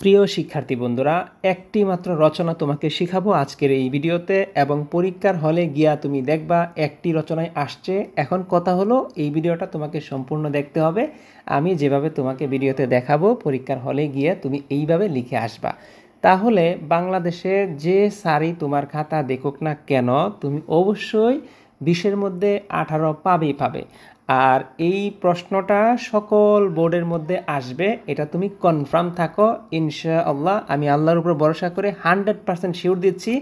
প্রিয় শিক্ষার্থী বন্ধুরা, একটি মাত্র রচনা তোমাকে শিখাবো আজকের এই ভিডিওতে এবং পরীক্ষার হলে গিয়া তুমি দেখবা একটি রচনায় আসছে। এখন কথা হলো এই ভিডিওটা তোমাকে সম্পূর্ণ দেখতে হবে। আমি যেভাবে তোমাকে ভিডিওতে দেখাবো পরীক্ষার হলে গিয়ে তুমি এইভাবে লিখে আসবা। তাহলে বাংলাদেশে যে স্যারই তোমার খাতা দেখুক না কেন তুমি অবশ্যই 20-এর মধ্যে 18 পাবে। আর এই প্রশ্নটা সকল বোর্ডের মধ্যে আসবে, এটা তুমি কনফার্ম থাকো ইনশাআল্লাহ। আমি আল্লাহর উপর ভরসা করে 100% শিওর দিচ্ছি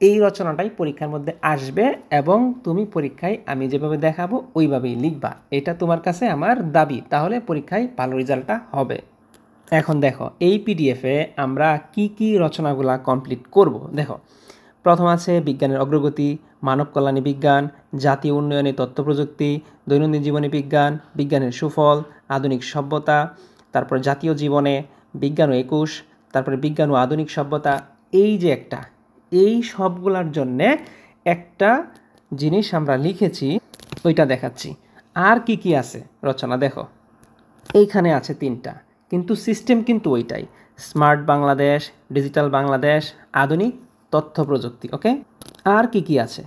এই রচনাটাই পরীক্ষার মধ্যে আসবে এবং তুমি পরীক্ষায় আমি যেভাবে দেখাবো ওইভাবেই লিখবা। এটা তোমার কাছে আমার দাবি, তাহলে পরীক্ষায় ভালো রেজাল্টটা হবে। এখন দেখো এই পিডিএফে আমরা কি রচনাগুলা কমপ্লিট করব। দেখো, প্রথম আছে বিজ্ঞানের অগ্রগতি, মানব কল্যাণী বিজ্ঞান, জাতীয় উন্নয়নে তথ্য প্রযুক্তি, দৈনন্দিন জীবনে বিজ্ঞান, বিজ্ঞানের সুফল, আধুনিক সভ্যতা, তারপর জাতীয় জীবনে, বিজ্ঞান ও 21, তারপরে বিজ্ঞান ও আধুনিক সভ্যতা। এই যে এই সবগুলার জন্যে একটা জিনিস আমরা লিখেছি, ওইটা দেখাচ্ছি। আর কি আছে রচনা দেখো, এইখানে আছে 3টা, কিন্তু সিস্টেম কিন্তু ওইটাই: স্মার্ট বাংলাদেশ, ডিজিটাল বাংলাদেশ, আধুনিক তথ্য প্রযুক্তি। ওকে, আর কি আছে?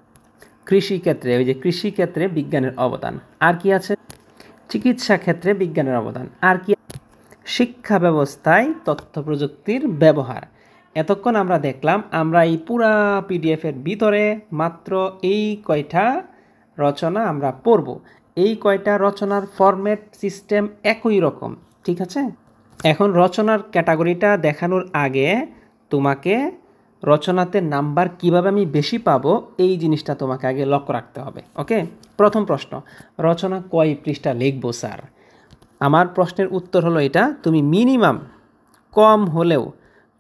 কৃষি ক্ষেত্রে, ওই যে কৃষি ক্ষেত্রে বিজ্ঞানের অবদান। আর কি আছে? চিকিৎসা ক্ষেত্রে বিজ্ঞানের অবদান। আর কি? শিক্ষা ব্যবস্থায় তথ্য প্রযুক্তির ব্যবহার। এতক্ষণ আমরা দেখলাম, আমরা এই পুরা পিডিএফের ভিতরে মাত্র এই কয়টা রচনা আমরা পড়ব। এই কয়টা রচনার ফরম্যাট সিস্টেম একই রকম, ঠিক আছে? এখন রচনার ক্যাটাগরিটা দেখানোর আগে তোমাকে রচনাতে নাম্বার কিভাবে আমি বেশি পাবো এই জিনিসটা তোমাকে আগে লক্ষ্য রাখতে হবে। ওকে, প্রথম প্রশ্ন, রচনা কয় পৃষ্ঠা লিখবো স্যার? আমার প্রশ্নের উত্তর হলো এটা, তুমি মিনিমাম কম হলেও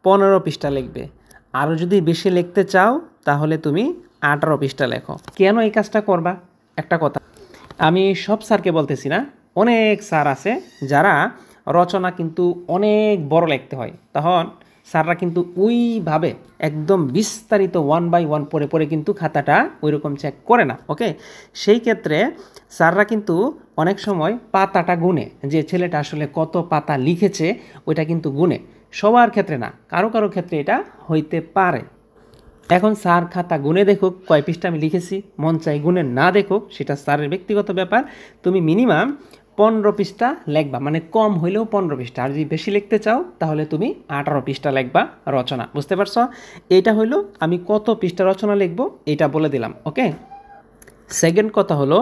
15 পৃষ্ঠা লিখবে। আরও যদি বেশি লিখতে চাও তাহলে তুমি 18 পৃষ্ঠা লেখো। কেন এই কাজটা করবা? একটা কথা, আমি সব স্যারকে বলতেছি না, অনেক স্যার আছে যারা রচনা কিন্তু অনেক বড় লিখতে হয়, তখন স্যাররা কিন্তু ওইভাবে একদম বিস্তারিত 1 by 1 পড়ে কিন্তু খাতাটা ওইরকম চেক করে না। ওকে, সেই ক্ষেত্রে স্যাররা কিন্তু অনেক সময় পাতাটা গুনে, যে ছেলেটা আসলে কত পাতা লিখেছে ওইটা কিন্তু গুনে। সবার ক্ষেত্রে না, কারো ক্ষেত্রে এটা হইতে পারে। এখন স্যার খাতা গুনে দেখুক কয় পৃষ্ঠা আমি লিখেছি, মন চাই গুনে না দেখুক, সেটা স্যারের ব্যক্তিগত ব্যাপার। তুমি মিনিমাম 15 পৃষ্ঠা লিখবা, মানে কম হইলেও 15 পৃষ্ঠা। আর যদি বেশি লিখতে চাও তাহলে তুমি 18 পৃষ্ঠা লিখবা রচনা। বুঝতে পারছো? এইটা হইলো আমি কত পৃষ্ঠা রচনা লিখবো এটা বলে দিলাম। ওকে, সেকেন্ড কথা হলো,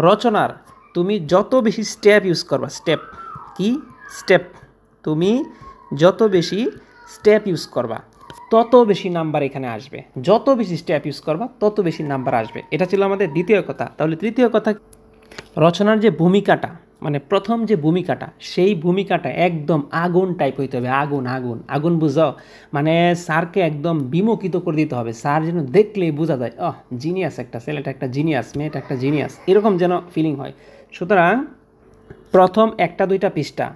রচনার তুমি যত বেশি স্টেপ ইউজ করবা, স্টেপ তুমি যত বেশি স্টেপ ইউজ করবা তত বেশি নাম্বার এখানে আসবে। যত বেশি স্টেপ ইউজ করবা তত বেশি নাম্বার আসবে। এটা ছিল আমাদের দ্বিতীয় কথা। তাহলে তৃতীয় কথা, রচনার যে ভূমিকাটা, মানে প্রথম যে ভূমিকাটা, সেই ভূমিকাটা একদম আগুন টাইপ হইতে হবে। আগুন বুঝাও, মানে স্যারকে একদম বিমুখিত করে দিতে হবে। স্যার যেন দেখলেই বোঝা যায়, জিনিয়াস, একটা ছেলেটা একটা জিনিয়াস, মেয়েটা একটা জিনিয়াস, এরকম যেন ফিলিং হয়। সুতরাং প্রথম 1-2 পৃষ্ঠা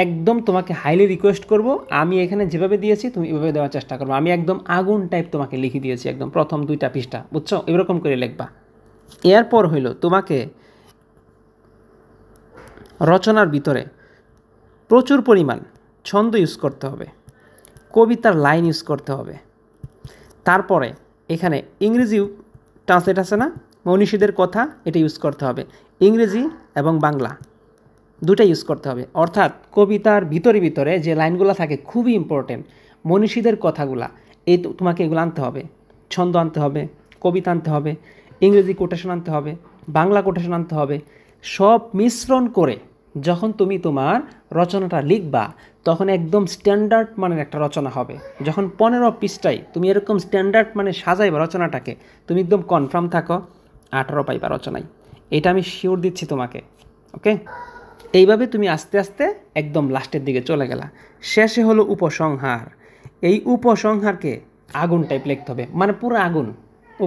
একদম তোমাকে হাইলি রিকোয়েস্ট করব, আমি এখানে যেভাবে দিয়েছি তুমি এভাবে দেওয়ার চেষ্টা করবো। আমি একদম আগুন টাইপ তোমাকে লিখে দিয়েছি, একদম প্রথম 2টা পৃষ্ঠা, বুঝছো? এরকম করে লিখবা। এরপর হইলো তোমাকে রচনার ভিতরে প্রচুর পরিমাণ ছন্দ ইউজ করতে হবে, কবিতার লাইন ইউজ করতে হবে। তারপরে এখানে ইংরেজি ট্রান্সলেট আছে না, মনীষীদের কথা, এটা ইউজ করতে হবে। ইংরেজি এবং বাংলা দুটা ইউজ করতে হবে। অর্থাৎ কবিতার ভিতরে যে লাইনগুলো থাকে খুবই ইম্পর্টেন্ট, মনীষীদের কথাগুলা, তোমাকে এগুলো আনতে হবে। ছন্দ আনতে হবে, কবিতা আনতে হবে, ইংরেজি কোটেশন আনতে হবে, বাংলা কোটেশন আনতে হবে। সব মিশ্রণ করে যখন তুমি তোমার রচনাটা লিখবা তখন একদম স্ট্যান্ডার্ড মানের একটা রচনা হবে। যখন 15 পৃষ্ঠায় তুমি এরকম স্ট্যান্ডার্ড মানে সাজাইবা রচনাটাকে, তুমি একদম কনফার্ম থাকো 18 পাইবা রচনায়। এটা আমি শিওর দিচ্ছি তোমাকে। ওকে, এইভাবে তুমি আস্তে আস্তে একদম লাস্টের দিকে চলে গেলা। শেষে হলো উপসংহার। এই উপসংহারকে আগুন টাইপ লিখতে হবে, মানে পুরো আগুন।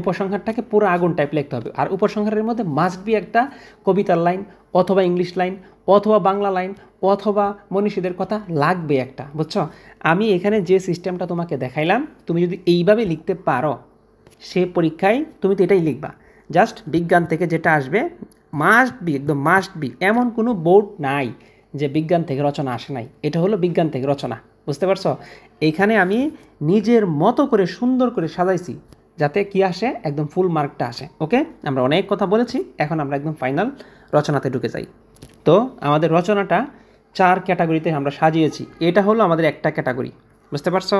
উপসংহারটাকে পুরো আগুন টাইপ লিখতে হবে। আর উপসংহারের মধ্যে মাস্ট বি একটা কবিতার লাইন, অথবা ইংলিশ লাইন, অথবা বাংলা লাইন, অথবা মনীষীদের কথা লাগবে একটা, বুঝছো? আমি এখানে যে সিস্টেমটা তোমাকে দেখাইলাম, তুমি যদি এইভাবে লিখতে পারো সে পরীক্ষায় তুমি তো এটাই লিখবা। জাস্ট বিজ্ঞান থেকে যেটা আসবে একদম মাস্ট বি। এমন কোনো বোর্ড নাই যে বিজ্ঞান থেকে রচনা আসে নাই, এটা হলো বিজ্ঞান থেকে রচনা। বুঝতে পারছো? এইখানে আমি নিজের মতো করে সুন্দর করে সাজাইছি যাতে কি আসে, একদম ফুল মার্কটা আসে। ওকে, আমরা অনেক কথা বলেছি, এখন আমরা একদম ফাইনাল রচনাতে ঢুকে যাই। তো আমাদের রচনাটা 4 ক্যাটাগরিতে আমরা সাজিয়েছি। এটা হলো আমাদের একটা ক্যাটাগরি, বুঝতে পারছো?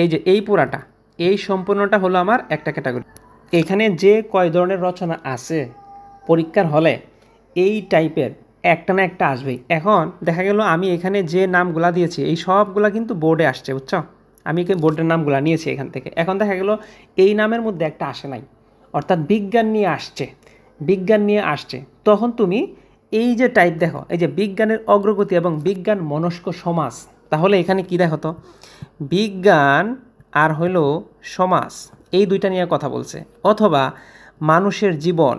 এই যে এই পুরাটা, এই সম্পূর্ণটা হলো আমার একটা ক্যাটাগরি। এখানে যে কয় ধরনের রচনা আছে পরীক্ষার হলে এই টাইপের একটা না একটা আসবেই। এখন দেখা গেল আমি এখানে যে নামগুলা দিয়েছি এই সবগুলা কিন্তু বোর্ডে আসছে, বুঝছো? আমি বোর্ডের নামগুলা নিয়েছি এখান থেকে। এখন দেখা গেল এই নামের মধ্যে একটা আসে নাই, অর্থাৎ বিজ্ঞান নিয়ে আসছে, বিজ্ঞান নিয়ে আসছে। তখন তুমি এই যে টাইপ দেখো, এই যে বিজ্ঞানের অগ্রগতি এবং বিজ্ঞান মনস্ক সমাজ, তাহলে এখানে কি দেখো তো, বিজ্ঞান আর হলো সমাজ, এই দুইটা নিয়ে কথা বলছে, অথবা মানুষের জীবন,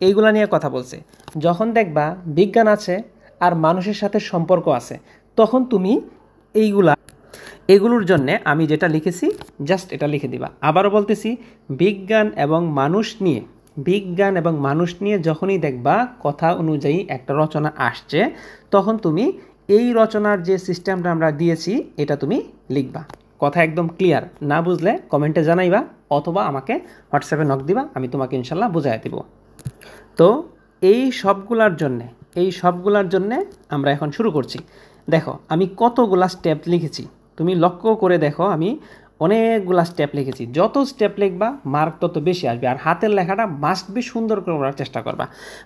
এইগুলা নিয়ে কথা বলছে। যখন দেখবা বিজ্ঞান আছে আর মানুষের সাথে সম্পর্ক আছে, তখন তুমি এগুলোর জন্যে আমি যেটা লিখেছি জাস্ট এটা লিখে দিবা। আবারও বলতেছি, বিজ্ঞান এবং মানুষ নিয়ে, বিজ্ঞান এবং মানুষ নিয়ে যখনই দেখবা কথা অনুযায়ী একটা রচনা আসছে, তখন তুমি এই রচনার যে সিস্টেমটা আমরা দিয়েছি এটা তুমি লিখবা। কথা একদম ক্লিয়ার? না বুঝলে কমেন্টে জানাইবা, অথবা আমাকে হোয়াটসঅ্যাপে নক দিবা, আমি তোমাকে ইনশাল্লাহ বুঝাই দেব। তো এই সবগুলার জন্যে আমরা এখন শুরু করছি। দেখো আমি কতগুলা স্টেপ লিখেছি, তুমি লক্ষ্য করে দেখো, আমি অনেকগুলা স্টেপ লিখেছি। যত স্টেপ লিখবা মার্ক তত বেশি আসবে, আর হাতের লেখাটা মাস্ট বি সুন্দর করার চেষ্টা করবা।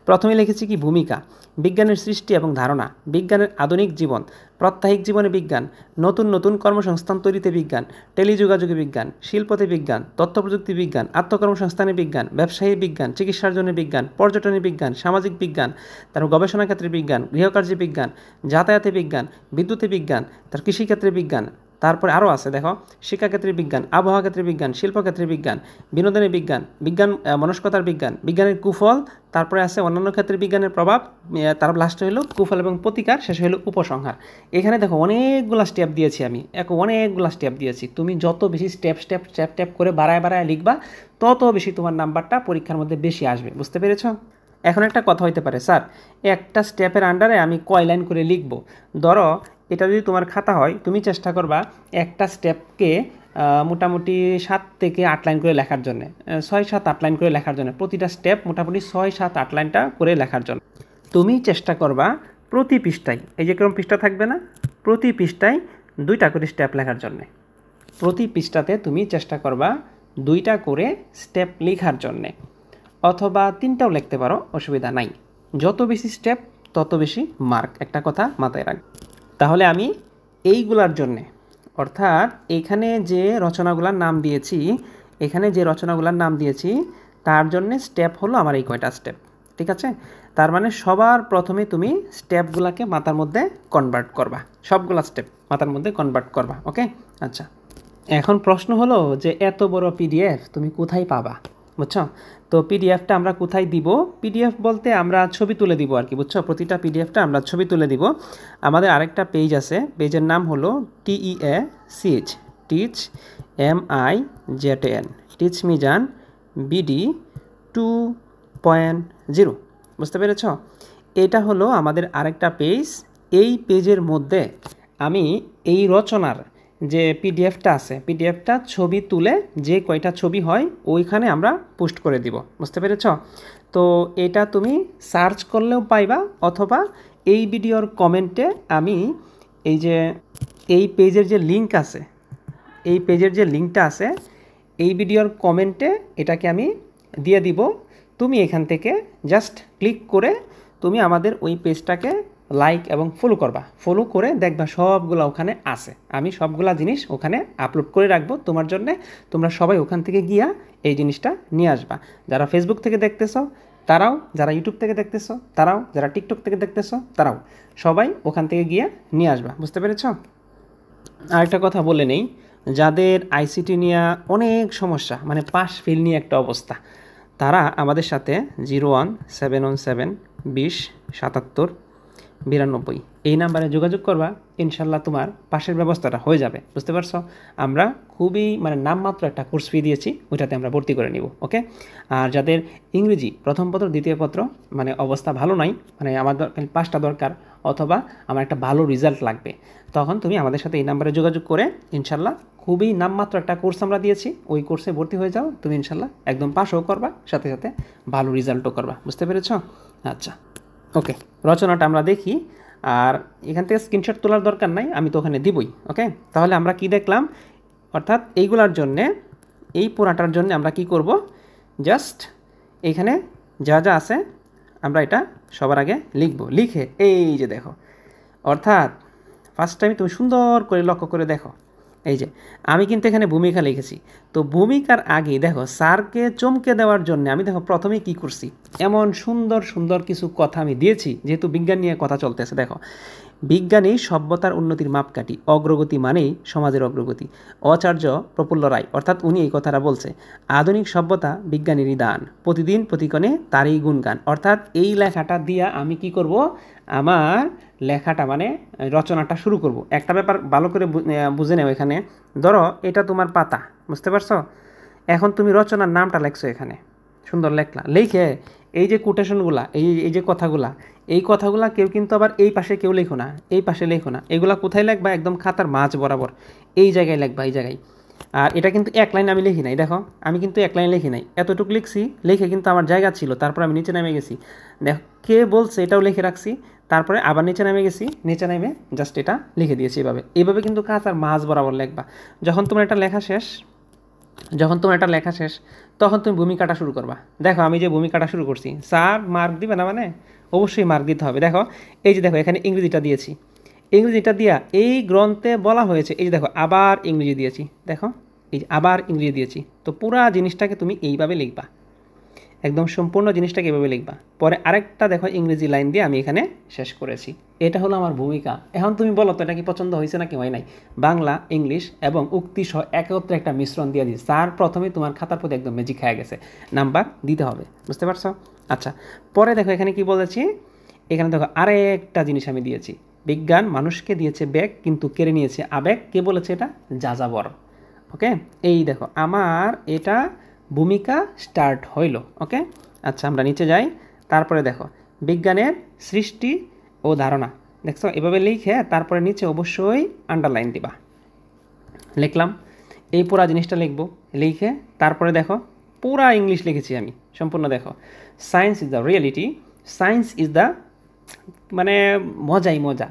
প্রথমে লিখেছি কি, ভূমিকা, বিজ্ঞানের সৃষ্টি এবং ধারণা, বিজ্ঞানের আধুনিক জীবন, প্রাত্যহিক জীবনে বিজ্ঞান, নতুন নতুন কর্মসংস্থান তৈরিতে বিজ্ঞান, টেলিযোগাযোগে বিজ্ঞান, শিল্পতে বিজ্ঞান, তথ্য প্রযুক্তি বিজ্ঞান, আত্মকর্মসংস্থানে বিজ্ঞান, ব্যবসায়ী বিজ্ঞান, চিকিৎসার জন্য বিজ্ঞান, পর্যটনে বিজ্ঞান, সামাজিক বিজ্ঞান, তারপর গবেষণা ক্ষেত্রে বিজ্ঞান, গৃহকার্যে বিজ্ঞান, যাতায়াতে বিজ্ঞান, বিদ্যুতে বিজ্ঞান, তার কৃষিক্ষেত্রে বিজ্ঞান, তারপরে আরও আছে দেখো, শিক্ষাক্ষেত্রে বিজ্ঞান, আবহাওয়া ক্ষেত্রে বিজ্ঞান, শিল্পক্ষেত্রে বিজ্ঞান, বিনোদনের বিজ্ঞান, বিজ্ঞান মনস্কতার বিজ্ঞান, বিজ্ঞানের কুফল, তারপরে আছে অন্যান্য ক্ষেত্রে বিজ্ঞানের প্রভাব, তার লাস্টে হলো কুফল এবং প্রতিকার, শেষে হলো উপসংহার। এখানে দেখো অনেকগুলো স্টেপ দিয়েছি আমি, অনেকগুলো স্টেপ দিয়েছি। তুমি যত বেশি স্টেপ করে বাড়ায় লিখবা, তত বেশি তোমার নাম্বারটা পরীক্ষার মধ্যে বেশি আসবে। বুঝতে পেরেছো? এখন একটা কথা হইতে পারে, স্যার একটা স্টেপের আন্ডারে আমি কয় লাইন করে লিখব? ধরো এটা যদি তোমার খাতা হয়, তুমি চেষ্টা করবা একটা স্টেপকে মোটামুটি 7 থেকে 8 লাইন করে লেখার জন্য, 6-7-8 লাইন করে লেখার জন্য, প্রতিটা স্টেপ মোটামুটি 6-7-8 লাইনটা করে লেখার জন্য তুমি চেষ্টা করবা প্রতি পৃষ্ঠায়, এই যে কেরম পৃষ্ঠা থাকবে না, প্রতি পৃষ্ঠায় 2টা করে স্টেপ লেখার জন্য। প্রতি পৃষ্ঠাতে তুমি চেষ্টা করবা 2টা করে স্টেপ লেখার জন্যে, অথবা 3টাও লিখতে পারো, অসুবিধা নাই। যত বেশি স্টেপ তত বেশি মার্ক, একটা কথা মাথায় রাখ। তাহলে আমি এইগুলার জন্যে, অর্থাৎ এখানে যে রচনাগুলার নাম দিয়েছি তার জন্যে স্টেপ হলো আমার এই কয়টা স্টেপ, ঠিক আছে? তার মানে সবার প্রথমে তুমি স্টেপগুলাকে মাথার মধ্যে কনভার্ট করবা, সবগুলা স্টেপ মাথার মধ্যে কনভার্ট করবা। ওকে, আচ্ছা। এখন প্রশ্ন হলো যে এত বড় পিডিএফ তুমি কোথায় পাবা, বুঝছো? তো পিডিএফটা আমরা কোথায় দিব? পিডিএফ বলতে আমরা ছবি তুলে দিব আর কি, বুঝছো? প্রতিটা পিডিএফটা আমরা ছবি তুলে দিব। আমাদের আরেকটা পেজ আছে, পেজের নাম হলো TEACH, teach MIZAN, teach Mizan BD 2.0। বুঝতে পেরেছ? এটা হলো আমাদের আরেকটা পেজ। এই পেজের মধ্যে আমি এই রচনার যে পিডিএফটা আছে, পিডিএফটা ছবি তুলে যে কয়টা ছবি হয় ওইখানে আমরা পোস্ট করে দিব। বুঝতে পেরেছ? তো এটা তুমি সার্চ করলেও পাইবা, অথবা এই ভিডিওর কমেন্টে আমি এই পেজের যে লিঙ্ক আছে, এই পেজের যে লিঙ্কটা আছে, এই ভিডিওর কমেন্টে এটাকে আমি দিয়ে দিব। তুমি এখান থেকে জাস্ট ক্লিক করে তুমি আমাদের ওই পেজটাকে লাইক এবং ফলো করবা। ফলো করে দেখবা সবগুলো ওখানে আছে, আমি সবগুলা জিনিস ওখানে আপলোড করে রাখবো তোমার জন্যে। তোমরা সবাই ওখান থেকে গিয়া এই জিনিসটা নিয়ে আসবা। যারা ফেসবুক থেকে দেখতেছো তারাও, যারা ইউটিউব থেকে দেখতেছো তারাও, যারা টিকটক থেকে দেখতেছো তারাও, সবাই ওখান থেকে গিয়া নিয়ে আসবা। বুঝতে পেরেছ? আরেকটা কথা বলে নেই, যাদের আইসিটি নিয়ে অনেক সমস্যা, মানে পাস ফেল নিয়ে একটা অবস্থা, তারা আমাদের সাথে 01-717-20-77 92। এই নাম্বারে যোগাযোগ করবা, ইনশাল্লাহ তোমার পাশের ব্যবস্থাটা হয়ে যাবে। বুঝতে পারছো? আমরা খুবই মানে নামমাত্র একটা কোর্স ফি দিয়েছি, ওইটাতে আমরা ভর্তি করে নিব। ওকে। আর যাদের ইংরেজি প্রথম পত্র দ্বিতীয় পত্র মানে অবস্থা ভালো নাই, মানে আমার পাঁচটা দরকার অথবা আমার একটা ভালো রেজাল্ট লাগবে, তখন তুমি আমাদের সাথে এই নাম্বারে যোগাযোগ করে ইনশাল্লাহ খুবই নামমাত্র একটা কোর্স আমরা দিয়েছি, ওই কোর্সে ভর্তি হয়ে যাও, তুমি ইনশাল্লাহ একদম পাসও করবা, সাথে সাথে ভালো রেজাল্টও করবা। বুঝতে পেরেছ? আচ্ছা, ওকে। রচনাটা আমরা দেখি, আর এখান থেকে স্ক্রিনশট তোলার দরকার নাই, আমি তো ওখানে দিবই। ওকে, তাহলে আমরা কি দেখলাম, অর্থাৎ এইগুলার জন্যে, এই পুরাটার জন্য আমরা কি করব, জাস্ট এইখানে যা যা আছে আমরা এটা সবার আগে লিখব। লিখে এই যে দেখো, অর্থাৎ ফার্স্ট টাইম তুমি সুন্দর করে লক্ষ্য করে দেখো, এই যে আমি কিন্তু এখানে ভূমিকা লিখেছি। তো ভূমিকার আগে দেখো স্যারকে চমকে দেওয়ার জন্য আমি দেখো প্রথমেই কি করছি, এমন সুন্দর সুন্দর কিছু কথা আমি দিয়েছি, যেহেতু বিজ্ঞান নিয়ে কথা চলতেছে। দেখো, বিজ্ঞানী সভ্যতার উন্নতির মাপকাঠি, অগ্রগতি মানেই সমাজের অগ্রগতি। আচার্য প্রফুল্ল রায়, অর্থাৎ উনি এই কথাটা বলছে, আধুনিক সভ্যতা বিজ্ঞানেরই দান, প্রতিদিন প্রতিক্ষণে তারই গুণগান। অর্থাৎ এই লেখাটা দিয়া আমি কি করব, আমার লেখাটা মানে রচনাটা শুরু করব। একটা ব্যাপার ভালো করে বুঝে নেও, এখানে ধরো এটা তোমার পাতা, বুঝতে পারছো? এখন তুমি রচনার নামটা লেখছো, এখানে সুন্দর লেখলা, লিখে এই যে কোটেশনগুলা, এই যে কথাগুলা, এই কথাগুলা কেউ কিন্তু আবার এই পাশে কেউ লেখো না, এই পাশে লেখো না, এগুলা কোথায় লিখবা, একদম খাতার মাঝ বরাবর এই জায়গায় লিখবা, এই জায়গায়। আর এটা কিন্তু এক লাইন আমি লিখি নাই, দেখো আমি কিন্তু এক লাইন লিখি নাই, এতটুকু লিখছি, লিখে কিন্তু আমার জায়গা ছিল, তারপর আমি নিচে নেমে গেছি, দেখো কে বলছে এটাও লিখে রাখছি, তারপরে আবার নিচে নেমে গেছি, নিচে নেমে জাস্ট এটা লিখে দিয়েছি। এইভাবে কিন্তু খাতার মাঝ বরাবর লিখবা। যখন তোমার এটা লেখা শেষ, তখন তুমি ভূমিকাটা শুরু করবা। দেখো আমি যে ভূমিকাটা শুরু করছি, স্যার মার্ক দিবে না? মানে অবশ্যই মার্ক দিতে হবে। দেখো এই যে দেখো এখানে ইংরেজিটা দিয়েছি, ইংরেজিটা দিয়া এই গ্রন্থে বলা হয়েছে, এই যে দেখো আবার ইংরেজি দিয়েছি, দেখো এই যে আবার ইংরেজি দিয়েছি। তো পুরা জিনিসটাকে তুমি এইভাবে লিখবা, একদম সম্পূর্ণ জিনিসটাকে এভাবে লিখবা। পরে আরেকটা দেখো ইংরেজি লাইন দিয়ে আমি এখানে শেষ করেছি। এটা হলো আমার ভূমিকা। এখন তুমি বলো তো এটা কি পছন্দ হয়েছে নাকি হয় নাই? বাংলা, ইংলিশ এবং উক্তি সহ একত্রে একটা মিশ্রণ দিয়ে দিই, স্যার প্রথমে তোমার খাতার প্রতি একদম ম্যাজিক খেয়ে গেছে, নাম্বার দিতে হবে। বুঝতে পারছো? আচ্ছা, পরে দেখো এখানে কি বলেছি, এখানে দেখো আরেকটা জিনিস আমি দিয়েছি, বিজ্ঞান মানুষকে দিয়েছে বেগ কিন্তু কেড়ে নিয়েছে আবেগ, কে বলেছে এটা? যাযাবর। ওকে, এই দেখো আমার এটা ভূমিকা স্টার্ট হইল। ওকে, আচ্ছা আমরা নিচে যাই। তারপরে দেখো বিজ্ঞানের সৃষ্টি ও ধারণা, দেখছো এভাবে লিখে তারপরে নিচে অবশ্যই আন্ডারলাইন দিবা। লিখলাম, এই পুরা জিনিসটা লিখবো, লিখে তারপরে দেখো পুরা ইংলিশ লিখেছি আমি সম্পূর্ণ। দেখো science is the reality, science is the, মানে মজাই মজা।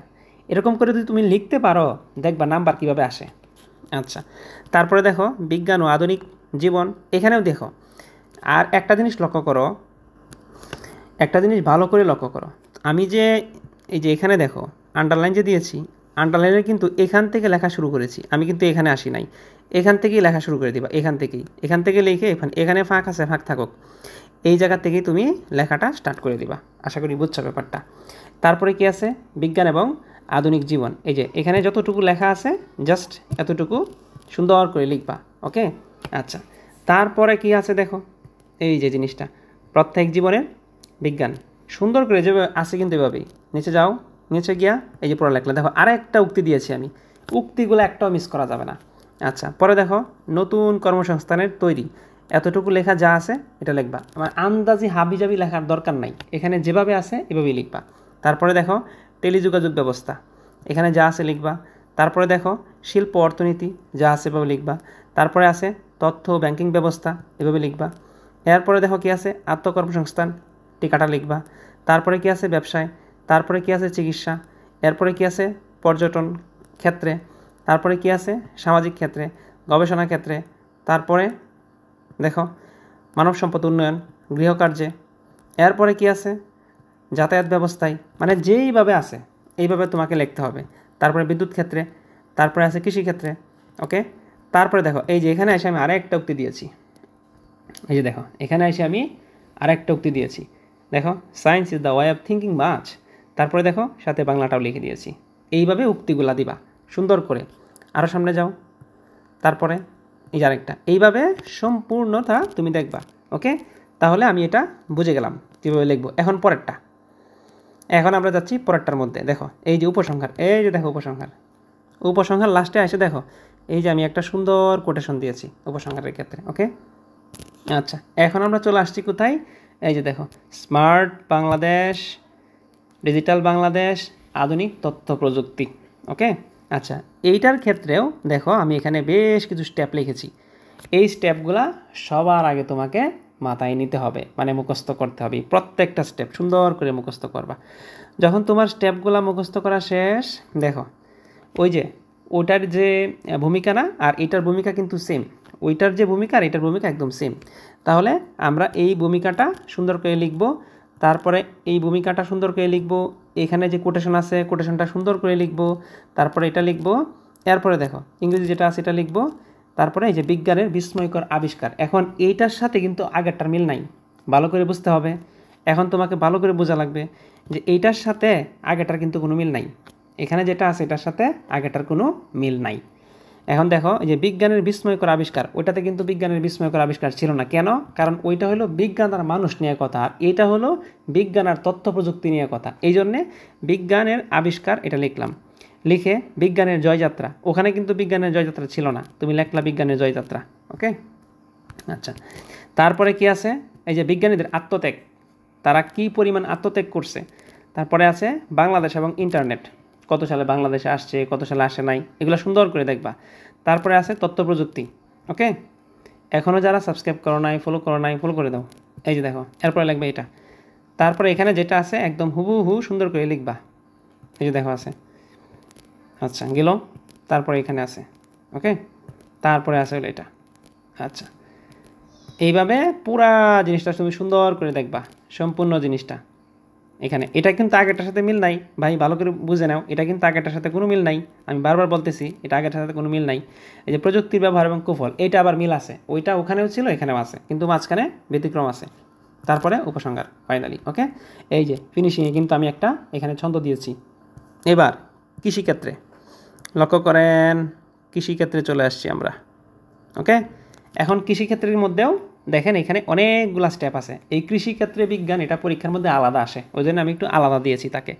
এরকম করে যদি তুমি লিখতে পারো, দেখবা নাম্বার কীভাবে আসে। আচ্ছা, তারপরে দেখো বিজ্ঞান ও আধুনিক জীবন, এখানেও দেখো। আর একটা জিনিস লক্ষ্য করো, একটা জিনিস ভালো করে লক্ষ্য করো, আমি যে এই যে এখানে দেখো আন্ডারলাইন যে দিয়েছি, আন্ডারলাইনে কিন্তু এখান থেকে লেখা শুরু করেছি, আমি কিন্তু এখানে আসি নাই, এখান থেকেই লেখা শুরু করে দিবা, এখান থেকে লিখে এখানে ফাঁক আছে, ফাঁক থাকুক, এই জায়গা থেকেই তুমি লেখাটা স্টার্ট করে দিবা। আশা করি বুঝছো ব্যাপারটা। তারপরে কি আছে, বিজ্ঞান এবং আধুনিক জীবন, এই যে এখানে যতটুকু লেখা আছে জাস্ট এতটুকু সুন্দর করে লিখবা। ওকে, আচ্ছা তারপরে কি আছে দেখো, এই যে জিনিসটা প্রত্যেক জীবনের বিজ্ঞান, সুন্দর করে যেভাবে আছে কিন্তু এভাবেই। নিচে যাও, নিচে গিয়া এই যে পুরো লেখলা, দেখো আরেকটা উক্তি দিয়েছি আমি, উক্তিগুলো একটাও মিস করা যাবে না। আচ্ছা, পরে দেখো নতুন কর্মসংস্থানের তৈরি, এতটুকু লেখা যা আছে এটা লিখবা, আমার আন্দাজি হাবিজাবি লেখার দরকার নাই, এখানে যেভাবে আছে এভাবেই লিখবা। তারপরে দেখো টেলিযোগাযোগ ব্যবস্থা, এখানে যা আছে লিখবা। তারপরে দেখো শিল্প অর্থনীতি, যা আছে এভাবে লিখবা। তারপরে আছে তথ্য ব্যাংকিং ব্যবস্থা, এভাবে লিখবা। এরপরে দেখো কি আছে, আত্মকর্মসংস্থান, টিকাটা লিখবা। তারপরে কি আছে, ব্যবসায়। তারপরে কি আছে, চিকিৎসা। এরপরে কি আছে, পর্যটন ক্ষেত্রে। তারপরে কি আছে, সামাজিক ক্ষেত্রে, গবেষণা ক্ষেত্রে। তারপরে দেখো মানব সম্পদ উন্নয়ন, গৃহকার্যে। এরপরে কি আছে, যাতায়াত ব্যবস্থায়, মানে যেইভাবে আছে এইভাবে তোমাকে লিখতে হবে। তারপরে বিদ্যুৎ ক্ষেত্রে, তারপরে আছে কৃষিক্ষেত্রে। ওকে, তারপরে দেখো এই যে এখানে এসে আমি আরেকটা উক্তি দিয়েছি, এই যে দেখো এখানে এসে আমি আরেকটা উক্তি দিয়েছি, দেখো science is the way of thinking much. তারপরে দেখো সাথে বাংলাটাও লিখে দিয়েছি। এইভাবে উক্তিগুলা দিবা সুন্দর করে। আরও সামনে যাও, তারপরে এই যে আরেকটা, এইভাবে সম্পূর্ণটা তুমি দেখবা। ওকে, তাহলে আমি এটা বুঝে গেলাম কীভাবে লিখবো। এখন পরেরটা, এখন আমরা যাচ্ছি পরেরটার মধ্যে। দেখো এই যে উপসংহার, এই যে দেখো উপসংহার লাস্টে এসে দেখো এই যে আমি একটা সুন্দর কোটেশন দিয়েছি উপসংহারের ক্ষেত্রে। ওকে, আচ্ছা এখন আমরা চলে আসছি কোথায়? এই যে দেখো স্মার্ট বাংলাদেশ, ডিজিটাল বাংলাদেশ, আধুনিক তথ্য প্রযুক্তি। ওকে, আচ্ছা এইটার ক্ষেত্রেও দেখো আমি এখানে বেশ কিছু স্টেপ লিখেছি। এই স্টেপগুলা সবার আগে তোমাকে মাথায় নিতে হবে, মানে মুখস্থ করতে হবে। প্রত্যেকটা স্টেপ সুন্দর করে মুখস্থ করবা। যখন তোমার স্টেপগুলা মুখস্থ করা শেষ, দেখো ওই যে ওইটার যে ভূমিকা না আর এটার ভূমিকা কিন্তু সেম। ওইটার যে ভূমিকা আর এটার ভূমিকা একদম সেম। তাহলে আমরা এই ভূমিকাটা সুন্দর করে লিখব, তারপরে এই ভূমিকাটা সুন্দর করে লিখব, এখানে যে কোটেশন আছে কোটেশনটা সুন্দর করে লিখব, তারপরে এটা লিখব, এরপরে দেখো ইংরেজি যেটা আছে এটা লিখব, তারপরে এই যে বিজ্ঞানের বিস্ময়কর আবিষ্কার। এখন এইটার সাথে কিন্তু আগেরটার মিল নাই, ভালো করে বুঝতে হবে। এখন তোমাকে ভালো করে বোঝা লাগবে যে এইটার সাথে আগেটার কিন্তু কোনো মিল নাই। এখানে যেটা আছে এটার সাথে আগেটার কোনো মিল নাই। এখন দেখো এই যে বিজ্ঞানের বিস্ময়কর আবিষ্কার, ওইটাতে কিন্তু বিজ্ঞানের বিস্ময়কর আবিষ্কার ছিল না। কেন? কারণ ওইটা হলো বিজ্ঞান আর মানুষ নিয়ে কথা, আর এটা হলো বিজ্ঞান আর তথ্য প্রযুক্তি নিয়ে কথা। এই জন্যে বিজ্ঞানের আবিষ্কার এটা লিখলাম। লিখে বিজ্ঞানের জয়যাত্রা, ওখানে কিন্তু বিজ্ঞানের জয়যাত্রা ছিল না, তুমি লেখলা বিজ্ঞানের জয়যাত্রা। ওকে, আচ্ছা তারপরে কি আছে? এই যে বিজ্ঞানীদের আত্মত্যাগ, তারা কি পরিমাণ আত্মত্যাগ করছে। তারপরে আছে বাংলাদেশ এবং ইন্টারনেট, কত সালে বাংলাদেশে আসছে, কত সালে আসে নাই, এগুলো সুন্দর করে দেখবা। তারপরে আছে তথ্য প্রযুক্তি। ওকে, এখনও যারা সাবস্ক্রাইব করো নাই, ফলো করো নাই, ফলো করে দাও। এই যে দেখো এরপরে লিখবে এটা। তারপরে এখানে যেটা আছে একদম হুবহু সুন্দর করে লিখবা। এই যে দেখো আছে, আচ্ছা গেল। তারপরে এখানে আছে, ওকে, তারপরে আছে হলো এটা। আচ্ছা এইভাবে পুরা জিনিসটা তুমি সুন্দর করে দেখবা, সম্পূর্ণ জিনিসটা। এখানে এটা কিন্তু আগেরটার সাথে মিল নাই, ভাই ভালো করে বুঝে নাও, এটা কিন্তু আগেরটার সাথে কোনো মিল নাই। আমি বারবার বলতেছি এটা আগেরটার সাথে কোনো মিল নাই। এই যে প্রযুক্তির ব্যবহার এবং কুফল, এটা আবার মিল আছে, ওইটা ওখানেও ছিল এখানেও আছে, কিন্তু মাঝখানে ব্যতিক্রম আছে। তারপরে উপসংহার ফাইনালি। ওকে, এই যে ফিনিশিংয়ে কিন্তু আমি একটা এখানে ছন্দ দিয়েছি। এবার কৃষিক্ষেত্রে লক্ষ্য করেন, কৃষিক্ষেত্রে চলে আসছি আমরা। ওকে, এখন কৃষিক্ষেত্রের মধ্যেও দেখেন এখানে অনেকগুলো স্টেপ আছে। এই কৃষিক্ষেত্রে বিজ্ঞান এটা পরীক্ষার মধ্যে আলাদা আসে, ওই জন্য আমি একটু আলাদা দিয়েছি তাকে।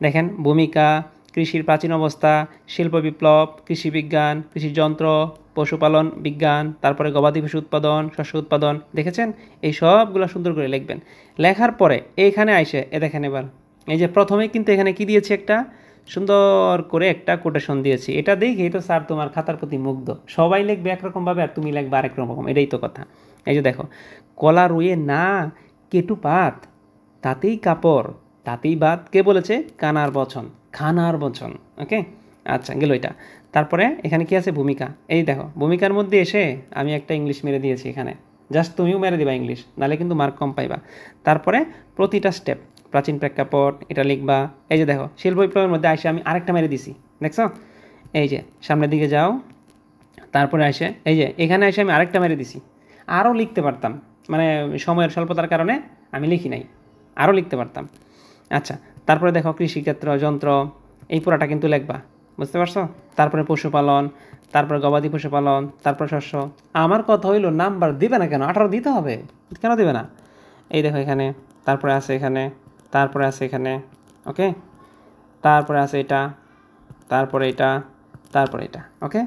দেখেন ভূমিকা, কৃষির প্রাচীন অবস্থা, শিল্প বিপ্লব, কৃষি বিজ্ঞান, কৃষি যন্ত্র, পশুপালন বিজ্ঞান, তারপরে গবাদি পশু উৎপাদন, শস্য উৎপাদন। দেখেছেন? এই সবগুলো সুন্দর করে লিখবেন। লেখার পরে এইখানে আইসে দেখেন এবার এই যে প্রথমেই কিন্তু এখানে কি দিয়েছি, একটা সুন্দর করে একটা কোটেশন দিয়েছি। এটা দেখেই তো স্যার তোমার খাতার প্রতি মুগ্ধ। সবাই লিখবে একরকমভাবে আর তুমি লিখবে আরেক রকম, এটাই তো কথা। এই যে দেখো, কলা রুয়ে না কেটু পাত, তাতেই কাপড় তাতেই বাদ, কে বলেছে? কানার বচন, খানার বচন। ওকে, আচ্ছা গেল এটা। তারপরে এখানে কি আছে? ভূমিকা। এই দেখো ভূমিকার মধ্যে এসে আমি একটা ইংলিশ মেরে দিয়েছি এখানে, জাস্ট তুমিও মেরে দিবা ইংলিশ, নাহলে কিন্তু মার্ক কম পাইবা। তারপরে প্রতিটা স্টেপ, প্রাচীন প্রেক্ষাপট এটা লিখবা। এই যে দেখো শিল্প বিপ্লবের মধ্যে এসে আমি আরেকটা মেরে দিছি, দেখছো? এই যে সামনের দিকে যাও, তারপরে এসে এই যে এখানে এসে আমি আরেকটা মেরে দিছি। আরও লিখতে পারতাম, মানে সময়ের স্বল্পতার কারণে আমি লিখি নাই, আরও লিখতে পারতাম। আচ্ছা তারপরে দেখো কৃষিক্ষেত্র, যন্ত্র, এই পুরাটা কিন্তু লিখবা, বুঝতে পারছো? তারপরে পশুপালন, তারপরে গবাদি পশুপালন, তারপরে শস্য। আমার কথা হইলো নাম্বার দিবে না কেন? 18 দিতে হবে, কেন দিবে না? এই দেখো এখানে, তারপরে আছে এখানে, তারপরে আছে এখানে। ওকে, তারপরে আছে এটা, তারপরে এটা, তারপরে এটা। ওকে,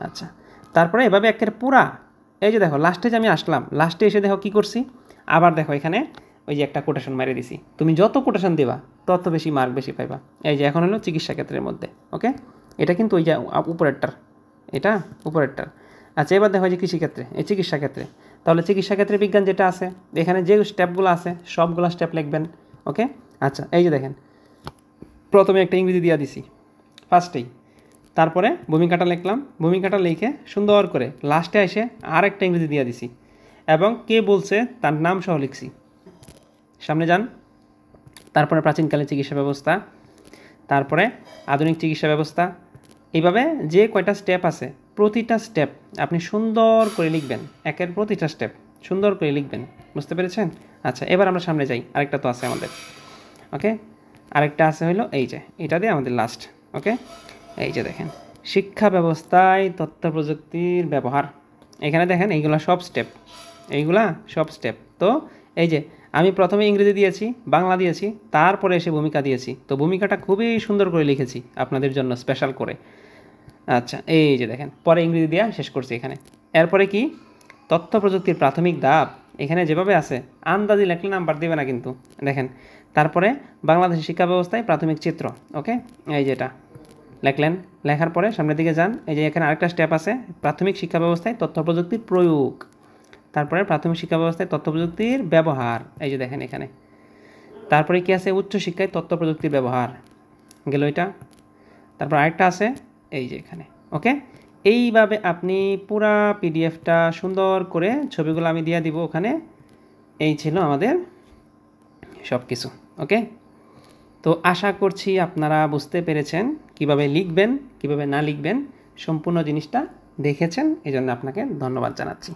আচ্ছা তারপরে এভাবে একের পুরা। এই যে দেখো লাস্টে যে আমি আসলাম, লাস্টে এসে দেখো কী করছি, আবার দেখো এখানে ওই যে একটা কোটেশন মেরে দিছি। তুমি যত কোটেশন দিবা তত বেশি মার্ক বেশি পাইবা। এই যে এখন হলো চিকিৎসা ক্ষেত্রের মধ্যে। ওকে, এটা কিন্তু ওই যে উপরেরটার, এটা উপরেরটার। আচ্ছা এবার দেখো যে কৃষিক্ষেত্রে, এই চিকিৎসা ক্ষেত্রে, তাহলে চিকিৎসা ক্ষেত্রে বিজ্ঞান যেটা আছে এখানে যে স্টেপগুলো আছে সবগুলো স্টেপ লিখবেন। ওকে, আচ্ছা এই যে দেখেন প্রথমে একটা ইংরেজি দিয়ে দিছি ফার্স্টেই, তারপরে ভূমিকাটা লিখলাম, ভূমিকাটা লিখে সুন্দর করে লাস্টে এসে আর একটা ইংরেজি দিয়ে দিছি এবং কে বলছে তার নাম সহ লিখছি। সামনে যান, তারপরে প্রাচীনকালীন চিকিৎসা ব্যবস্থা, তারপরে আধুনিক চিকিৎসা ব্যবস্থা। এইভাবে যে কয়টা স্টেপ আছে প্রতিটা স্টেপ আপনি সুন্দর করে লিখবেন, একের প্রতিটা স্টেপ সুন্দর করে লিখবেন, বুঝতে পেরেছেন? আচ্ছা এবার আমরা সামনে যাই, আরেকটা তো আছে আমাদের। ওকে, আরেকটা আছে হলো এই যে এটা দিয়ে আমাদের লাস্ট। ওকে, এই যে দেখেন শিক্ষা ব্যবস্থায় তথ্য প্রযুক্তির ব্যবহার। এখানে দেখেন এইগুলা সব স্টেপ, এইগুলা সব স্টেপ। তো এই যে আমি প্রথমে ইংরেজি দিয়েছি, বাংলা দিয়েছি, তারপরে এসে ভূমিকা দিয়েছি। তো ভূমিকাটা খুবই সুন্দর করে লিখেছি আপনাদের জন্য স্পেশাল করে। আচ্ছা, এই যে দেখেন, পরে ইংরেজি দিয়ে শেষ করছি এখানে। এরপরে কি, তথ্য প্রযুক্তির প্রাথমিক ধাপ, এখানে যেভাবে আছে আন্দাজি লেখলে নাম্বার দেবে না কিন্তু, দেখেন। তারপরে বাংলাদেশের শিক্ষা ব্যবস্থায় প্রাথমিক চিত্র, ওকে, এই যেটা লেখলেন। লেখার পরে সামনের দিকে যান, এই যে এখানে আরেকটা স্টেপ আছে, প্রাথমিক শিক্ষা ব্যবস্থায় তথ্য প্রযুক্তির প্রয়োগ। তারপরে প্রাথমিক শিক্ষা ব্যবস্থায় তথ্য প্রযুক্তির ব্যবহার, এই যে দেখেন এখানে। তারপরে কি আছে, উচ্চশিক্ষায় তথ্য প্রযুক্তির ব্যবহার, গেল এটা। তারপর আরেকটা আছে, এই যে এখানে, ওকে। এইভাবে আপনি পুরা পিডিএফটা সুন্দর করে, ছবিগুলো আমি দিয়ে দিব ওখানে। এই ছিল আমাদের সব কিছু, ওকে। তো আশা করছি আপনারা বুঝতে পেরেছেন কিভাবে লিখবেন, কিভাবে না লিখবেন, সম্পূর্ণ জিনিসটা দেখেছেন। এই জন্য আপনাকে ধন্যবাদ জানাচ্ছি।